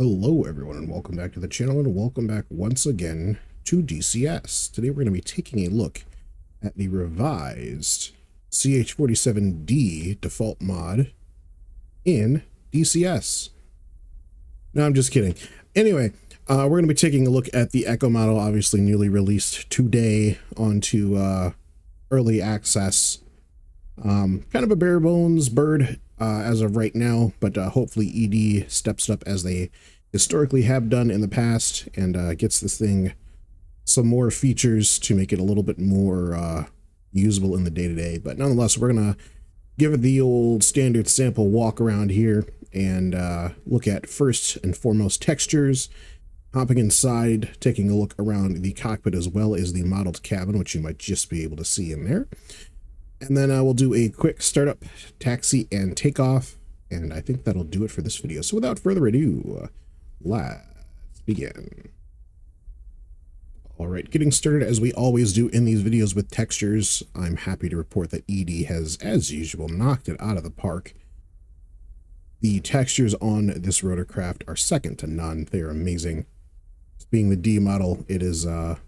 Hello everyone and welcome back to the channel and welcome back once again to DCS. Today we're going to be taking a look at the revised CH-47D default mod in DCS. No, I'm just kidding. Anyway, we're going to be taking a look at the Echo model, obviously newly released today onto early access. Kind of a bare bones bird as of right now, but hopefully ED steps up as they historically have done in the past and gets this thing some more features to make it a little bit more usable in the day-to-day. But nonetheless, we're gonna give it the old standard sample walk around here and look at first and foremost textures, hopping inside, taking a look around the cockpit as well as the modeled cabin, which you might just be able to see in there. And then we'll do a quick startup, taxi, and takeoff. And I think that'll do it for this video. So without further ado, let's begin. All right, getting started as we always do in these videos with textures. I'm happy to report that ED has, as usual, knocked it out of the park. The textures on this rotorcraft are second to none. They are amazing. Being the D model, it is a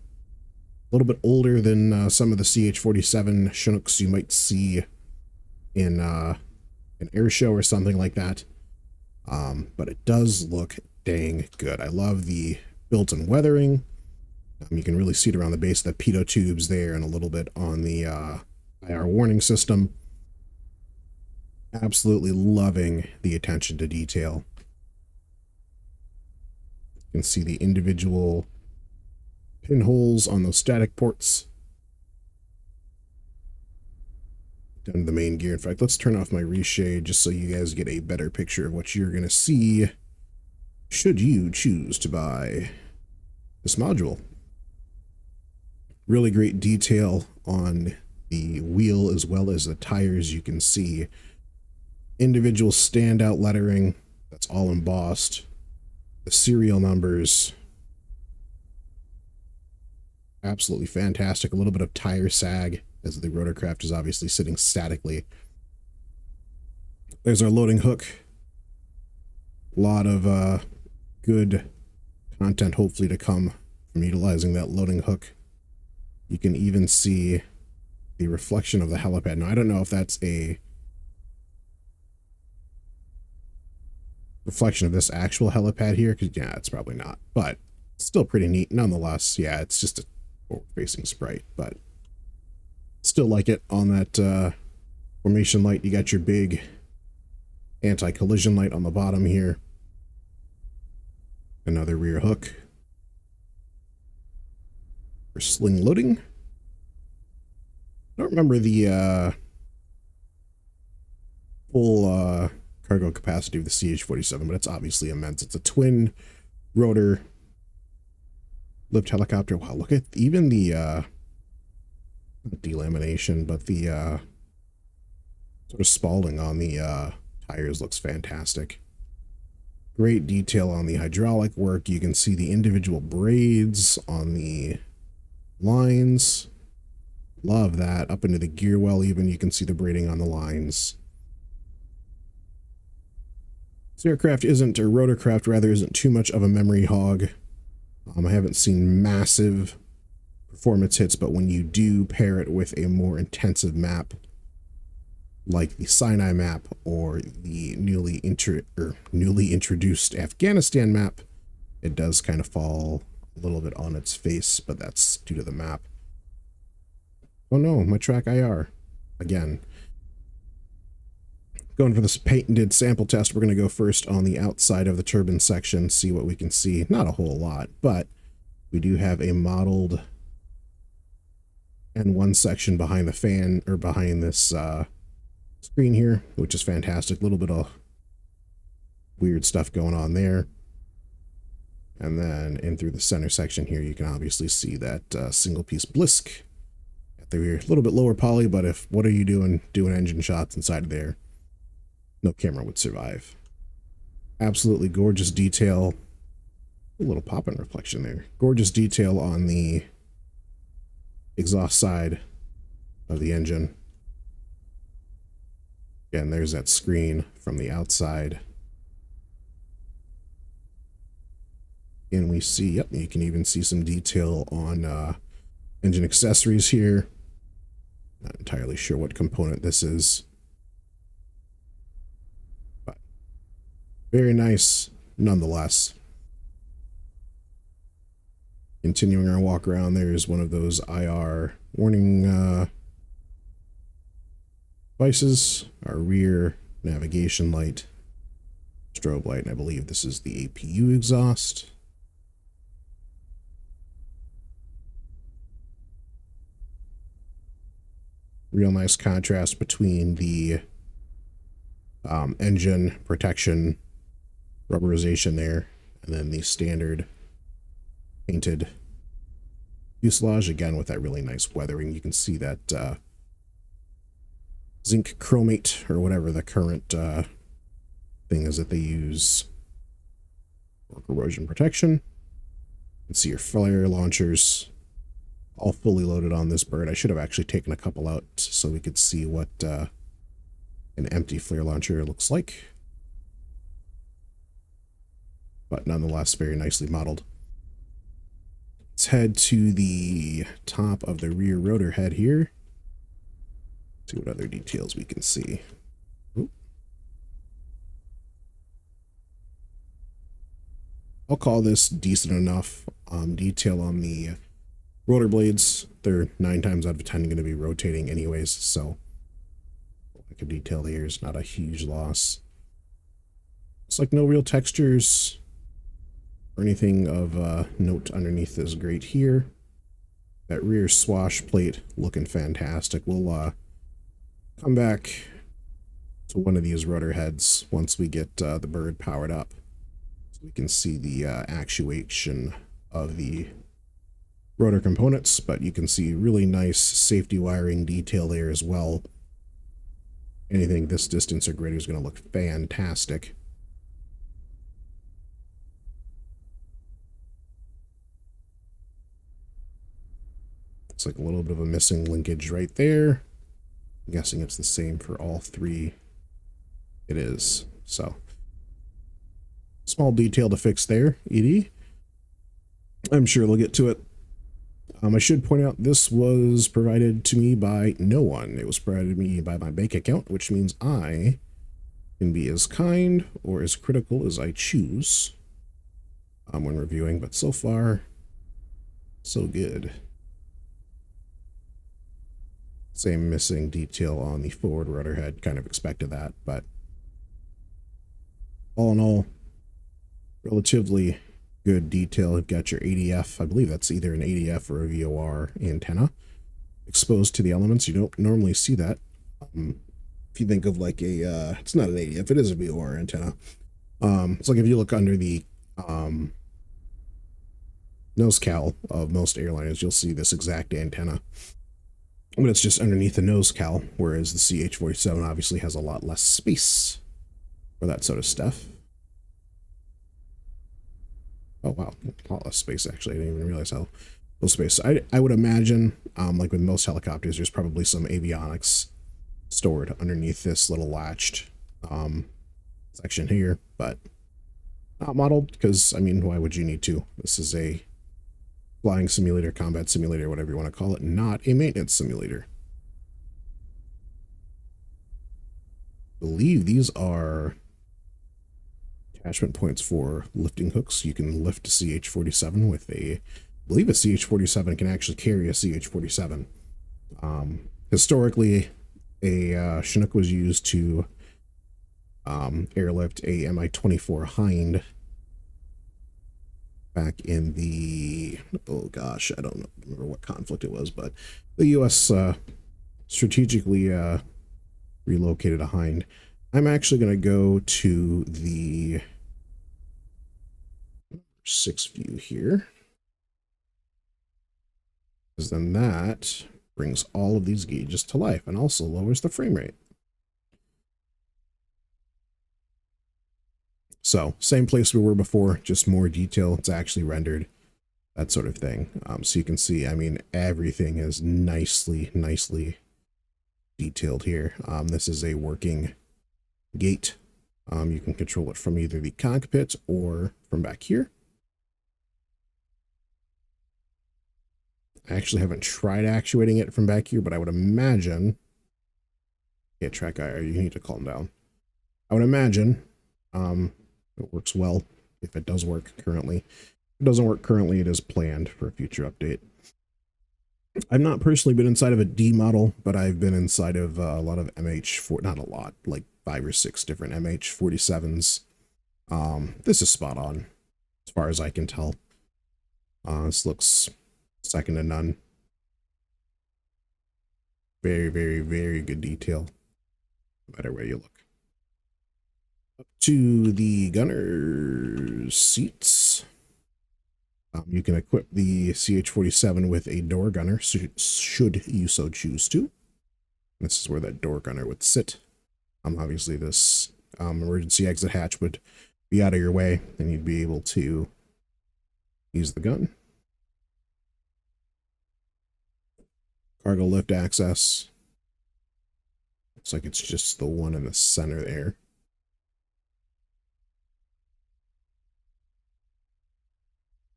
little bit older than some of the CH-47 Chinooks you might see in an air show or something like that. But it does look dang good. I love the built-in weathering. You can really see it around the base of the pitot tubes there and a little bit on the IR warning system. Absolutely loving the attention to detail. You can see the individual pinholes on those static ports down to the main gear. In fact, let's turn off my reshade just so you guys get a better picture of what you're going to see should you choose to buy this module. Really great detail on the wheel as well as the tires. You can see individual standout lettering that's all embossed, the serial numbers. Absolutely fantastic. A little bit of tire sag as the rotorcraft is obviously sitting statically. There's our loading hook. A lot of good content hopefully to come from utilizing that loading hook. You can even see the reflection of the helipad. Now, I don't know if that's a reflection of this actual helipad here, because yeah, it's probably not, but still pretty neat nonetheless. Yeah, it's just a forward-facing sprite, but still like it. On that formation light, you got your big anti-collision light on the bottom here. Another rear hook for sling loading. I don't remember the full cargo capacity of the CH-47, but it's obviously immense. It's a twin rotor lift helicopter. Wow, look at even the not delamination, but the sort of spalling on the tires looks fantastic. Great detail on the hydraulic work. You can see the individual braids on the lines. Love that. Up into the gear well even, you can see the braiding on the lines. This aircraft isn't, or rotorcraft rather, isn't too much of a memory hog. I haven't seen massive performance hits, but when you do pair it with a more intensive map, like the Sinai map or the newly introduced Afghanistan map, it does kind of fall a little bit on its face, but that's due to the map. Oh no, my track IR again. Going for this patented sample test, we're going to go first on the outside of the turbine section, see what we can see. Not a whole lot, but we do have a modeled N1 section behind the fan, or behind this screen here, which is fantastic. A little bit of weird stuff going on there. And then in through the center section here, you can obviously see that single piece blisk at the rear. A little bit lower poly, but if what are you doing engine shots inside of there, no camera would survive. Absolutely gorgeous detail. A little pop-in reflection there. Gorgeous detail on the exhaust side of the engine. Again, there's that screen from the outside. And we see, yep, you can even see some detail on engine accessories here. Not entirely sure what component this is, but very nice nonetheless. Continuing our walk around, there's one of those IR warning devices, our rear navigation light, strobe light, and I believe this is the APU exhaust. Real nice contrast between the engine protection rubberization there and then the standard painted fuselage, again with that really nice weathering. You can see that zinc chromate or whatever the current thing is that they use for corrosion protection. You can see your flare launchers all fully loaded on this bird. I should have actually taken a couple out so we could see what an empty flare launcher looks like. But nonetheless, very nicely modeled. Let's head to the top of the rear rotor head here. See what other details we can see. Oop. I'll call this decent enough detail on the rotor blades. They're 9 times out of 10 going to be rotating anyways, so like a detail here is not a huge loss. It's like no real textures or anything of note underneath this grate here. That rear swash plate looking fantastic. We'll come back to one of these rotor heads once we get the bird powered up, so we can see the actuation of the rotor components, but you can see really nice safety wiring detail there as well. Anything this distance or greater is going to look fantastic. Looks like a little bit of a missing linkage right there. I'm guessing it's the same for all 3. It is. So, small detail to fix there, ED. I'm sure they'll get to it. I should point out this was provided to me by no one. It was provided to me by my bank account, which means I can be as kind or as critical as I choose when reviewing, but so far, so good. Same missing detail on the forward rotor head, kind of expected that, but all in all, relatively good detail. You've got your ADF, I believe that's either an ADF or a VOR antenna exposed to the elements. You don't normally see that. If you think of like a, it's not an ADF, it is a VOR antenna. It's like if you look under the nose cowl of most airliners, you'll see this exact antenna. But it's just underneath the nose cowl, whereas the CH-47 obviously has a lot less space for that sort of stuff. Oh, wow. A lot less space, actually. I didn't even realize how little space. I would imagine, like with most helicopters, there's probably some avionics stored underneath this little latched section here, but not modeled because, I mean, why would you need to? This is a flying simulator, combat simulator, whatever you want to call it, not a maintenance simulator. I believe these are attachment points for lifting hooks. You can lift a CH-47 with a, I believe a CH-47 can actually carry a CH-47. Historically, a Chinook was used to airlift a Mi-24 Hind back in the, oh gosh, I don't remember what conflict it was, but the U.S. strategically relocated a Hind. I'm actually going to go to the 6 view here, because then that brings all of these gauges to life and also lowers the frame rate. So same place we were before, just more detail. It's actually rendered, that sort of thing. So you can see, I mean, everything is nicely detailed here. This is a working gate. You can control it from either the cockpit or from back here. I actually haven't tried actuating it from back here, but I would imagine... Yeah, track IR, you need to calm down. I would imagine it works well if it does work currently. If it doesn't work currently, it is planned for a future update. I've not personally been inside of a D model, but I've been inside of a lot of MH4, not a lot, like 5 or 6 different MH47s. This is spot on, as far as I can tell. This looks second to none. Very, very, very good detail, no matter where you look. Up to the gunner's seats. You can equip the CH-47 with a door gunner, should you so choose to. This is where that door gunner would sit. Obviously, this emergency exit hatch would be out of your way, and you'd be able to use the gun. Cargo lift access. Looks like it's just the one in the center there.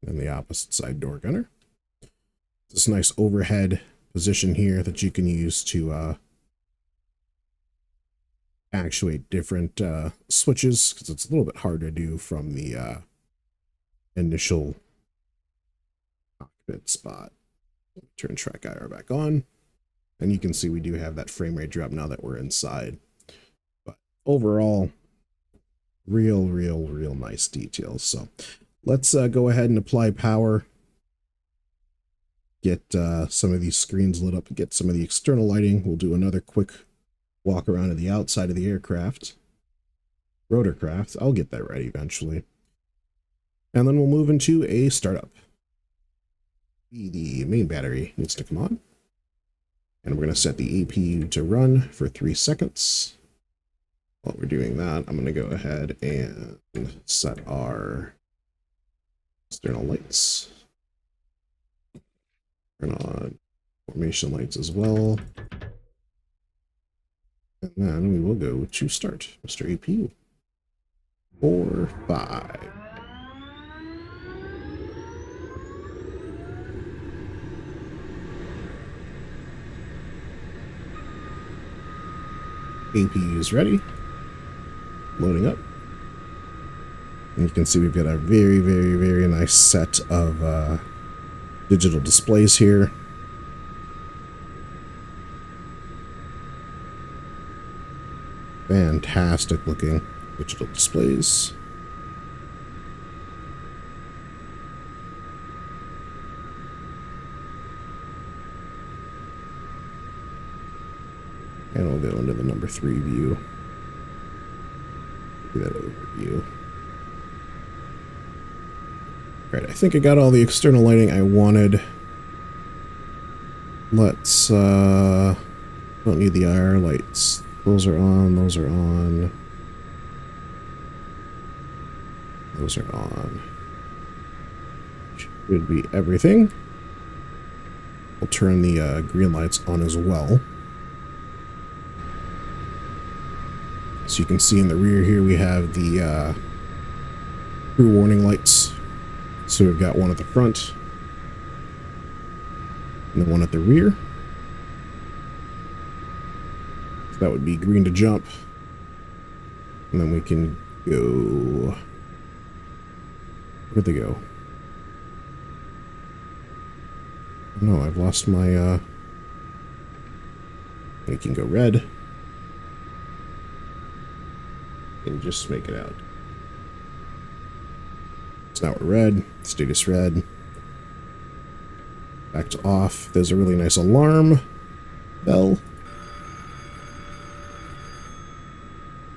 And the opposite side door gunner. This nice overhead position here that you can use to actuate different switches, because it's a little bit hard to do from the initial cockpit spot. Turn track IR back on, and you can see we do have that frame rate drop now that we're inside. But overall, real nice details. So let's go ahead and apply power, get some of these screens lit up, get some of the external lighting. We'll do another quick walk around to the outside of the aircraft, rotorcraft. I'll get that right eventually. And then we'll move into a startup. The main battery needs to come on. And we're going to set the APU to run for 3 seconds. While we're doing that, I'm going to go ahead and set our external lights. Turn on formation lights as well. And then we will go to start, Mr. APU. 4, 5. APU is ready. Loading up. And you can see we've got a very nice set of digital displays here. Fantastic looking digital displays. And we'll go into the number 3 view. Do that overview. All right, I think I got all the external lighting I wanted. Let's, don't need the IR lights. Those are on, those are on. Those are on. Should be everything. We'll turn the green lights on as well. So you can see in the rear here we have the crew warning lights. So we've got one at the front and then one at the rear. So that would be green to jump. And then we can go... Where'd they go? No, I've lost my... We can go red. And just make it out. So now we're red. Status red. Back to off. There's a really nice alarm bell.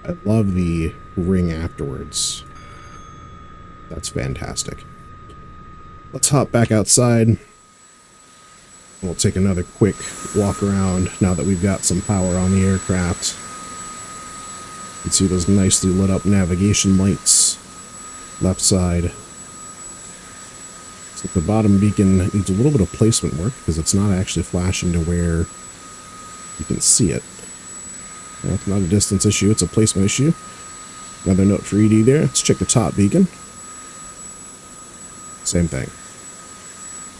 I love the ring afterwards. That's fantastic. Let's hop back outside. We'll take another quick walk around now that we've got some power on the aircraft. You can see those nicely lit up navigation lights. Left side. So the bottom beacon needs a little bit of placement work because it's not actually flashing to where you can see it. Well, it's not a distance issue, it's a placement issue. Another note for ED there. Let's check the top beacon. Same thing.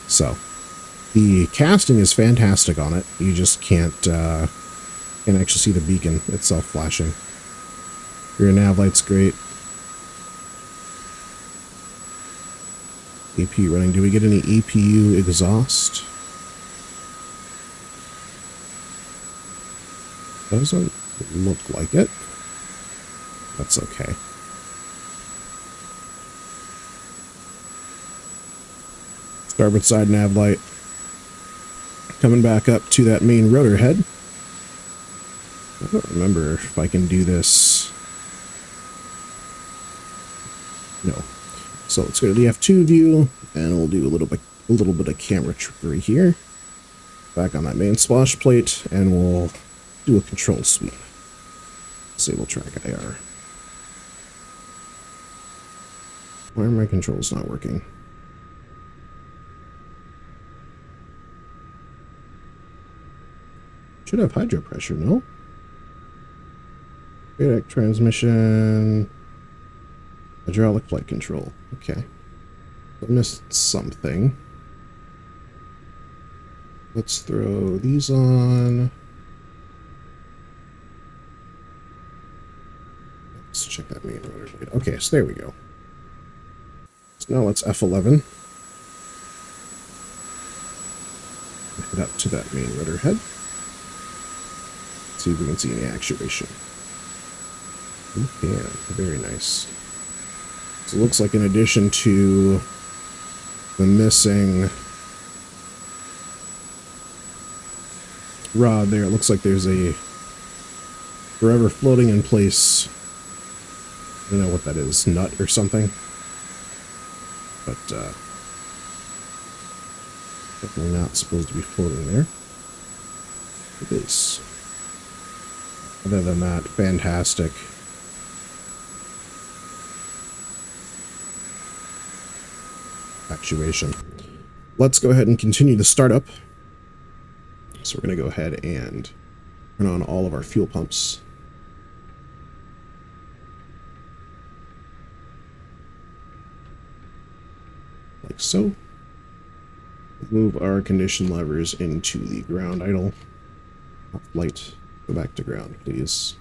So, The casting is fantastic on it. You just can't actually see the beacon itself flashing. Rear nav light's great. AP running. Do we get any APU exhaust? Doesn't look like it. That's okay. Starboard side nav light. Coming back up to that main rotor head. I don't remember if I can do this. No. So let's go to the F2 view, and we'll do a little bit of camera trickery here. Back on that main splash plate, and we'll do a control sweep. Disable track IR. Why are my controls not working? Should have hydro pressure, no? Radioactive transmission. Hydraulic flight control. Okay. I missed something. Let's throw these on. Let's check that main rotor blade. Okay, so there we go. So now let's F11. Head up to that main rotor head. See if we can see any actuation. Yeah, very nice. So it looks like in addition to the missing rod there, it looks like there's a forever floating in place, I don't know what that is, nut or something, but definitely not supposed to be floating there. It is. Other than that, fantastic. Actuation. Let's go ahead and continue the startup. So we're going to go ahead and turn on all of our fuel pumps. Like so. Move our condition levers into the ground idle. Off light. Go back to ground, please.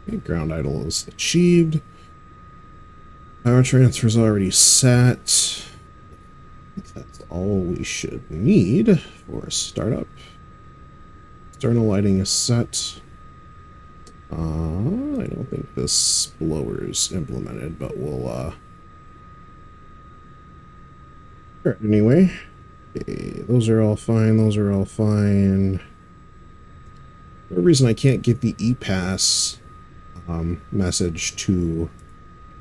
Okay, ground idle is achieved. Power transfer is already set. I think that's all we should need for a startup. External lighting is set. I don't think this blower is implemented, but we'll anyway. Okay, those are all fine. Those are all fine. For the reason I can't get the ePass message to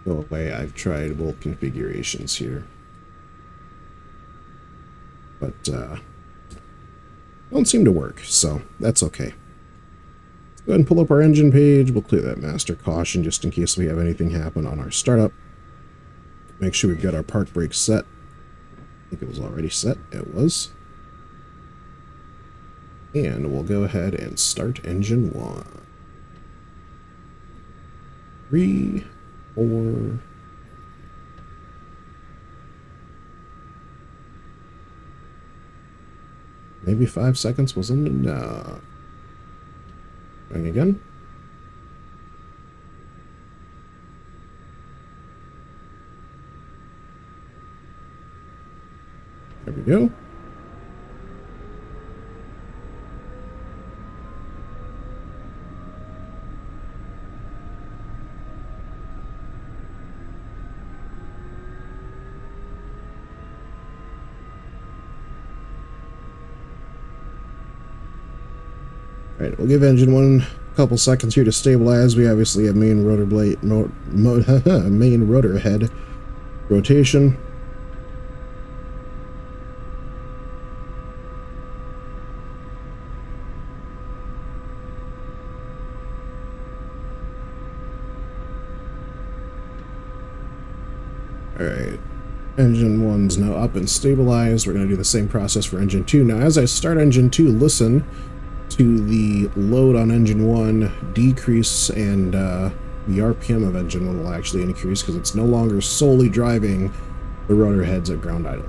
go away, I've tried both configurations here, but don't seem to work, so that's okay. Let's go ahead and pull up our engine page. We'll clear that master caution just in case we have anything happen on our startup. Make sure we've got our park brake set. I think it was already set. It was. And we'll go ahead and start engine 1. 3, 4. Maybe 5 seconds wasn't enough. Going again. There we go. Alright, we'll give engine 1 a couple seconds here to stabilize. We obviously have main rotor blade, main rotor head rotation. Alright, engine 1's now up and stabilized. We're going to do the same process for engine 2. Now, as I start engine 2, listen to the load on engine 1 decrease and the RPM of engine 1 will actually increase because it's no longer solely driving the rotor heads at ground idle.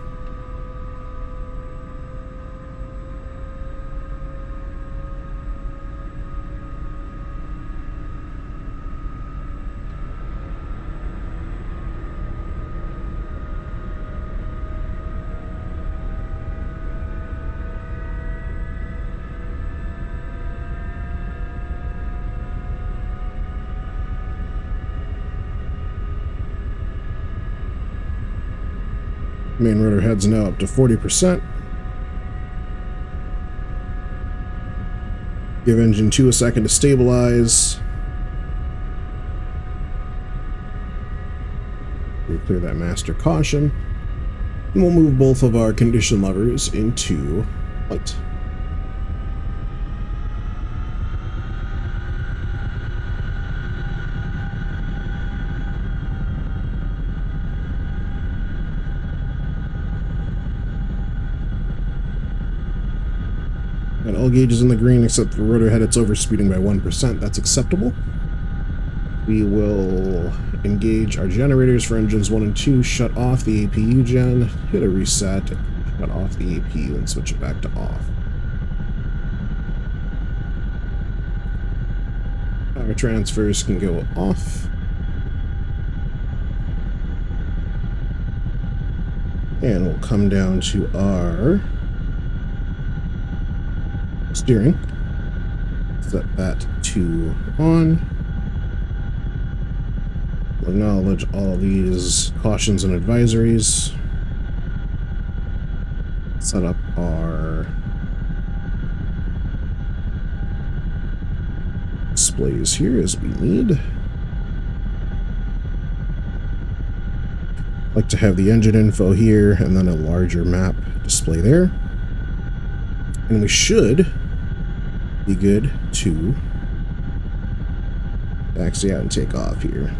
Main rotor head's now up to 40%. Give engine 2 a second to stabilize. We'll clear that master caution. And we'll move both of our condition levers into flight. And all gauges in the green except for rotor head, it's overspeeding by 1%. That's acceptable. We will engage our generators for engines 1 and 2, shut off the APU gen, hit a reset, shut off the APU, and switch it back to off. Power transfers can go off. And we'll come down to our steering. Set that to on. We'll acknowledge all these cautions and advisories. Set up our displays here as we need. Like to have the engine info here and then a larger map display there. And we should be good to taxi out and take off here.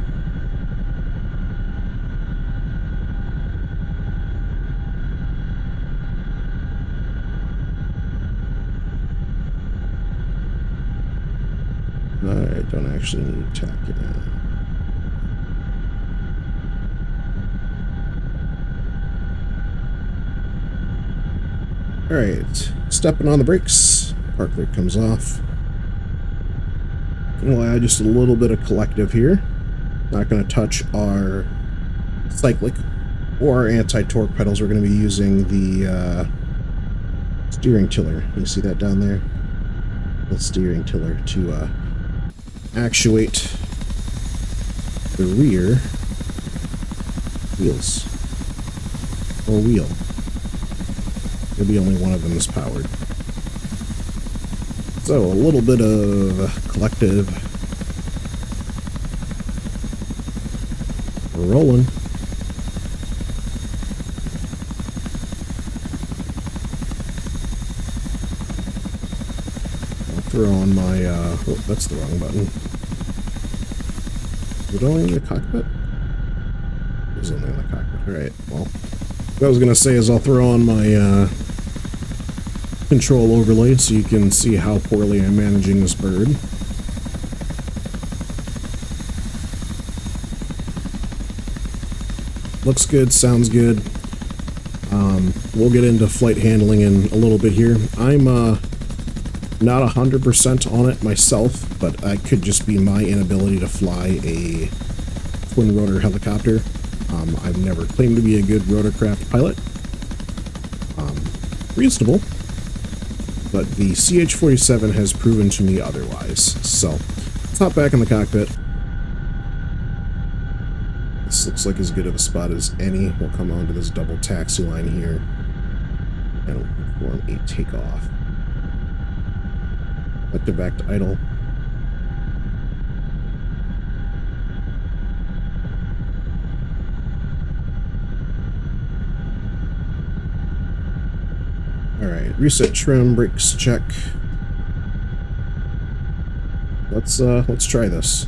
Alright, don't actually need tack now. Alright, stepping on the brakes. Park brake comes off. We'll add just a little bit of collective here. Not going to touch our cyclic or our anti-torque pedals. We're going to be using the steering tiller. You see that down there? The steering tiller to actuate the rear wheels. Or wheel. Maybe only one of them is powered. So, a little bit of collective. We're rolling. I'll throw on my, oh, that's the wrong button. Is it only in the cockpit? It was only in the cockpit. Alright, well. What I was going to say is I'll throw on my, control overlay so you can see how poorly I'm managing this bird. Looks good, sounds good. We'll get into flight handling in a little bit here. I'm not 100% on it myself, but that could just be my inability to fly a twin rotor helicopter. I've never claimed to be a good rotorcraft pilot. Reasonable. But the CH-47 has proven to me otherwise. So, let's hop back in the cockpit. This looks like as good of a spot as any. We'll come onto this double taxi line here. And we'll perform a takeoff. Collective back to idle. Alright, reset trim, brakes check. Let's try this.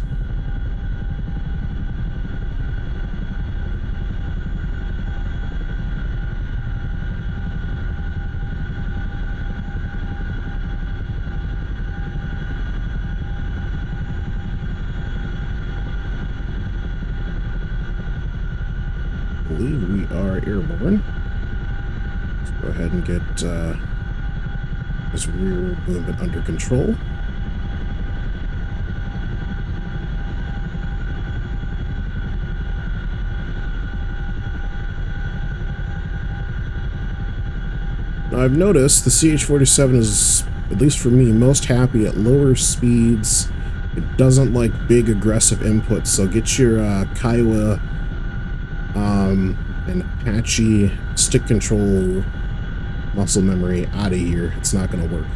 believe we are airborne. Let's go ahead and get this rear movement under control. Now, I've noticed the CH-47 is, at least for me, most happy at lower speeds. It doesn't like big aggressive inputs, so get your Kiowa and Apache stick control muscle memory out of here. It's not going to work.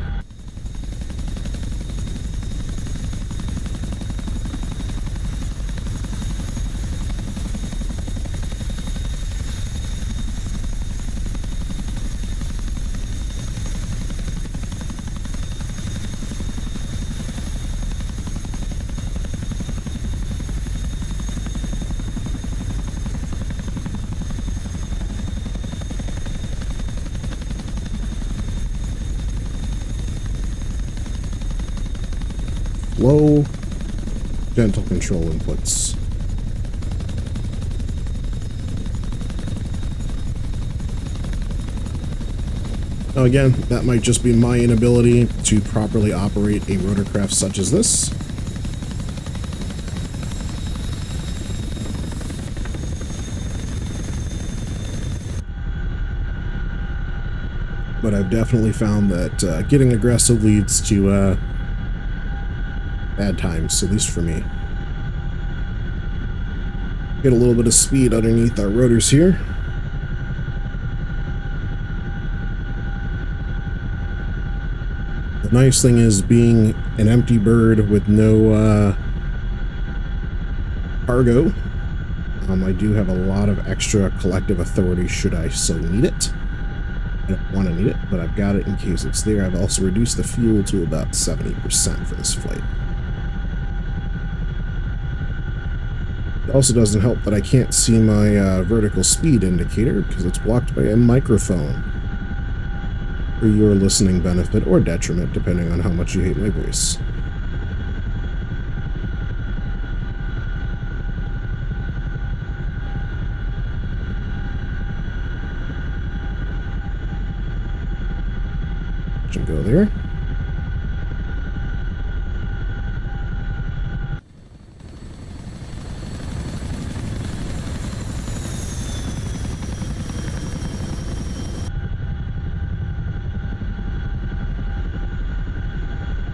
Low, gentle control inputs. Now again, that might just be my inability to properly operate a rotorcraft such as this. But I've definitely found that getting aggressive leads to bad times, at least for me. Get a little bit of speed underneath our rotors here. The nice thing is, being an empty bird with no cargo, I do have a lot of extra collective authority should I so need it. I don't want to need it, but I've got it in case it's there. I've also reduced the fuel to about 70% for this flight. It also doesn't help that I can't see my vertical speed indicator because it's blocked by a microphone. For your listening benefit or detriment, depending on how much you hate my voice. Should go there.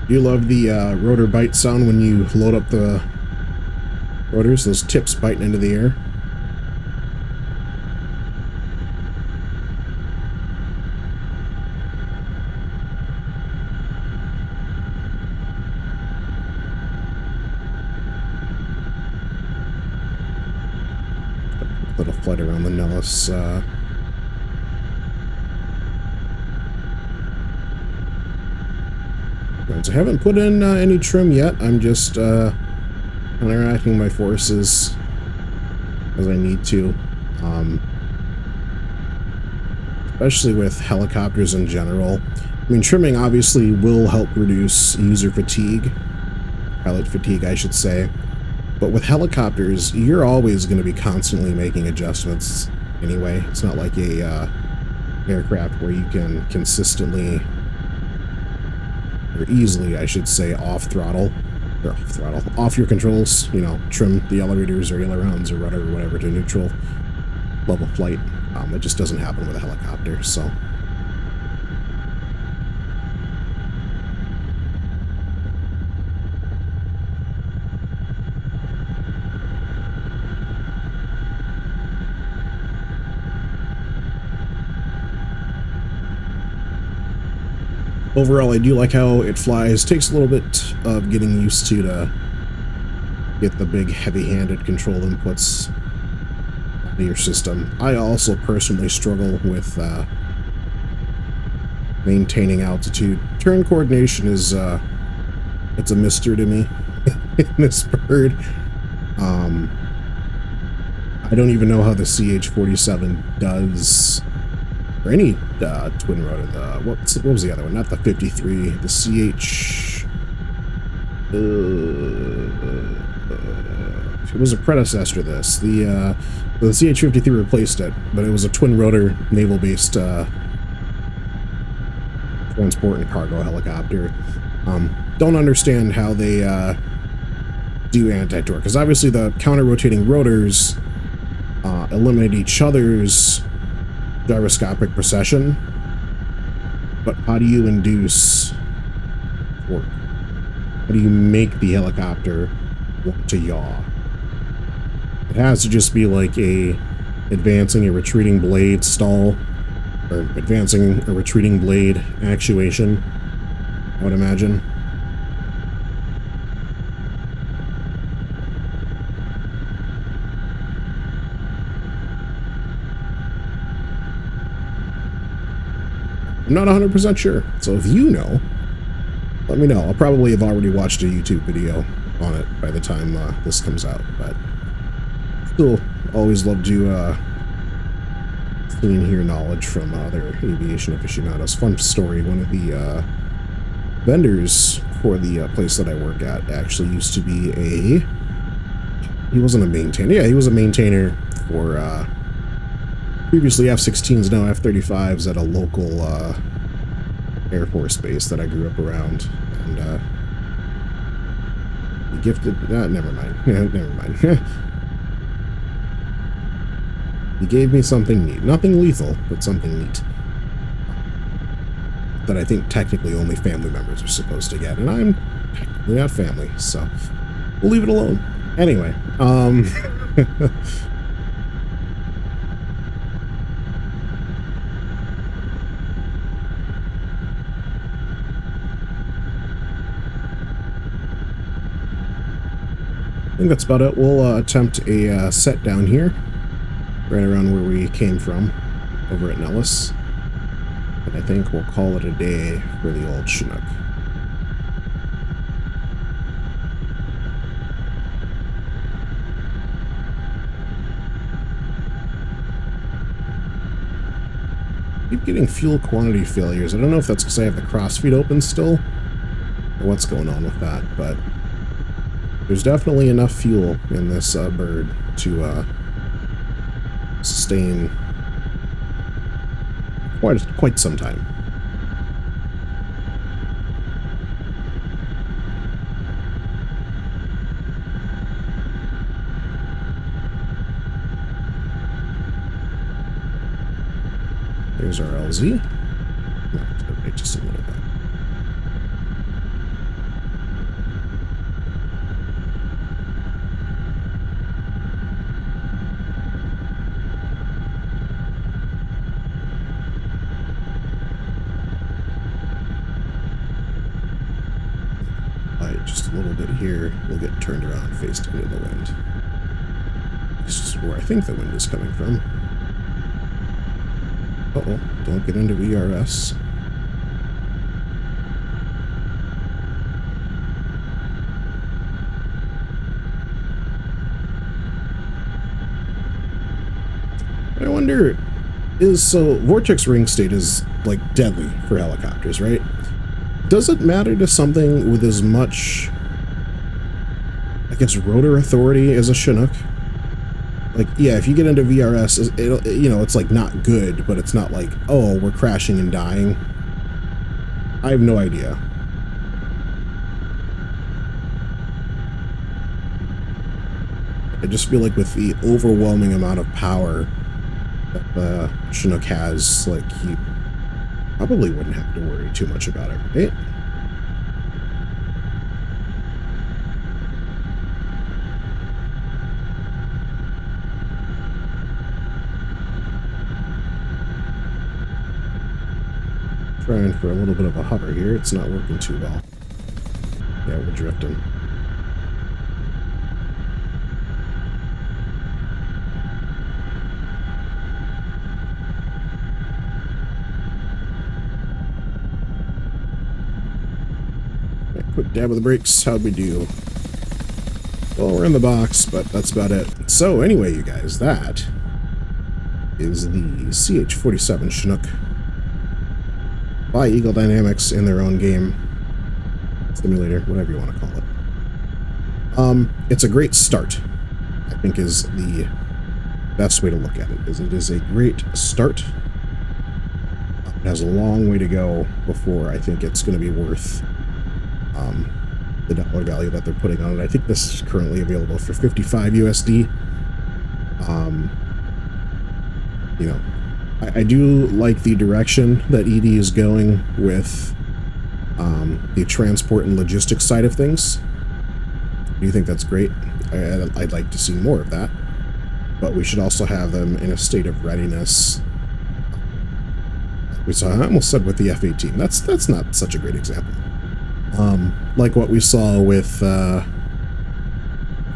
Do you love the rotor bite sound when you load up the rotors? Those tips biting into the air. Little flight around the Nellis. I haven't put in any trim yet. I'm just counteracting my forces as I need to, especially with helicopters in general. I mean, trimming obviously will help reduce user fatigue, pilot fatigue, I should say. But with helicopters, you're always going to be constantly making adjustments anyway. It's not like a aircraft where you can consistently, or easily, I should say, off your controls, you know, trim the elevators or ailerons or rudder or whatever to neutral level flight. It just doesn't happen with a helicopter, so. Overall, I do like how it flies. Takes a little bit of getting used to get the big, heavy-handed control inputs out of your system. I also personally struggle with maintaining altitude. Turn coordination is it's a mystery to me in this bird. I don't even know how the CH-47 does. Or any twin rotor. What was the other one? Not the 53. The CH It was a predecessor to this. The CH-53 replaced it, but it was a twin-rotor, naval-based transport and cargo helicopter. Don't understand how they do anti-torque, because obviously the counter-rotating rotors eliminate each other's gyroscopic precession, but how do you induce torque? How do you make the helicopter want to yaw? It has to just be like advancing a retreating blade stall, or advancing a retreating blade actuation, I would imagine. I'm not 100% sure, so if you know, let me know. I'll probably have already watched a YouTube video on it by the time this comes out, but still always love to see and hear knowledge from other aviation aficionados. Fun story, one of the vendors for the place that I work at actually used to be he wasn't a maintainer. Yeah, he was a maintainer for previously F-16s, now F-35s at a local Air Force base that I grew up around, and he gifted. Never mind. Yeah, never mind. He gave me something neat. Nothing lethal, but something neat that I think technically only family members are supposed to get, and I'm technically not family, so we'll leave it alone. Anyway, I think that's about it. We'll attempt a set down here, right around where we came from, over at Nellis. And I think we'll call it a day for the old Chinook. Keep getting fuel quantity failures. I don't know if that's because I have the crossfeed open still, or what's going on with that, but there's definitely enough fuel in this bird to sustain quite some time. There's our LZ. Wait just a minute. Just a little bit here, we'll get turned around facing into the wind. This is where I think the wind is coming from. Uh-oh, don't get into VRS. I wonder, so vortex ring state is like deadly for helicopters, right? Does it matter to something with as much, I guess, rotor authority as a Chinook? Like, yeah, if you get into VRS, it'll, you know, it's like not good, but it's not like, oh, we're crashing and dying. I have no idea. I just feel like with the overwhelming amount of power that the Chinook has, like, he probably wouldn't have to worry too much about it, right? Trying for a little bit of a hover here. It's not working too well. Yeah, we're drifting. Quick dab of the brakes. How'd we do? Well, we're in the box, but that's about it. So anyway, you guys, that is the CH-47 Chinook by Eagle Dynamics in their own game simulator, whatever you want to call it. It's a great start. I think is the best way to look at it. It is a great start. It has a long way to go before I think it's going to be worth the dollar value that they're putting on it. I think this is currently available for 55 USD. You know, I do like the direction that ED is going with the transport and logistics side of things. I do think that's great. I'd like to see more of that, but we should also have them in a state of readiness. We saw, I almost said with the F-18. That's not such a great example. Like what we saw with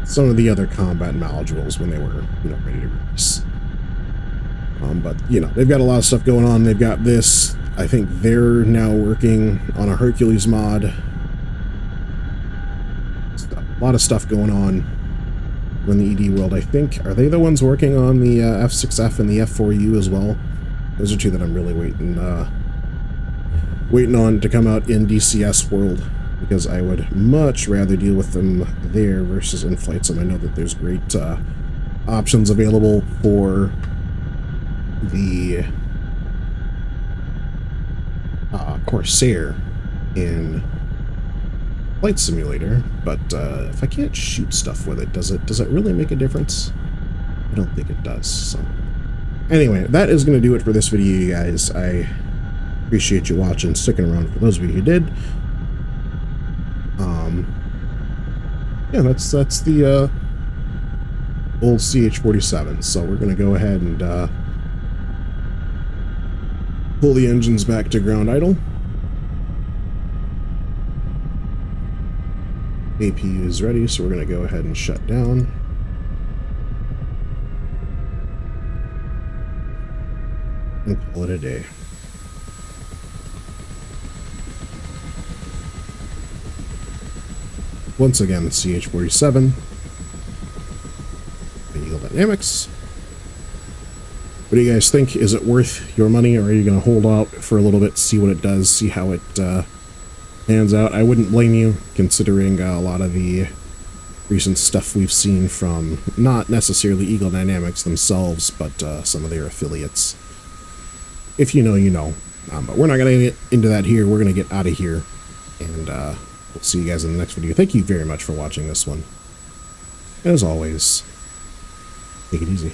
some of the other combat modules when they were, you know, ready to release. But, you know, they've got a lot of stuff going on. They've got this. I think they're now working on a Hercules mod. A lot of stuff going on in the ED world. I think, are they the ones working on the F6F and the F4U as well? Those are two that I'm really waiting on to come out in DCS world, because I would much rather deal with them there versus in flight sim. I know that there's great options available for the Corsair in Flight Simulator, but if I can't shoot stuff with it, does it really make a difference? I don't think it does. So anyway, that is going to do it for this video, you guys. I appreciate you watching, sticking around. For those of you who did, yeah, that's the old CH-47. So we're going to go ahead and pull the engines back to ground idle. APU is ready, so we're going to go ahead and shut down. And call it a day. Once again, CH-47. Eagle Dynamics. What do you guys think? Is it worth your money, or are you going to hold out for a little bit, see what it does, see how it pans out? I wouldn't blame you, considering a lot of the recent stuff we've seen from not necessarily Eagle Dynamics themselves, but some of their affiliates. If you know, you know. But we're not going to get into that here. We're going to get out of here, and we'll see you guys in the next video. Thank you very much for watching this one. And as always, take it easy.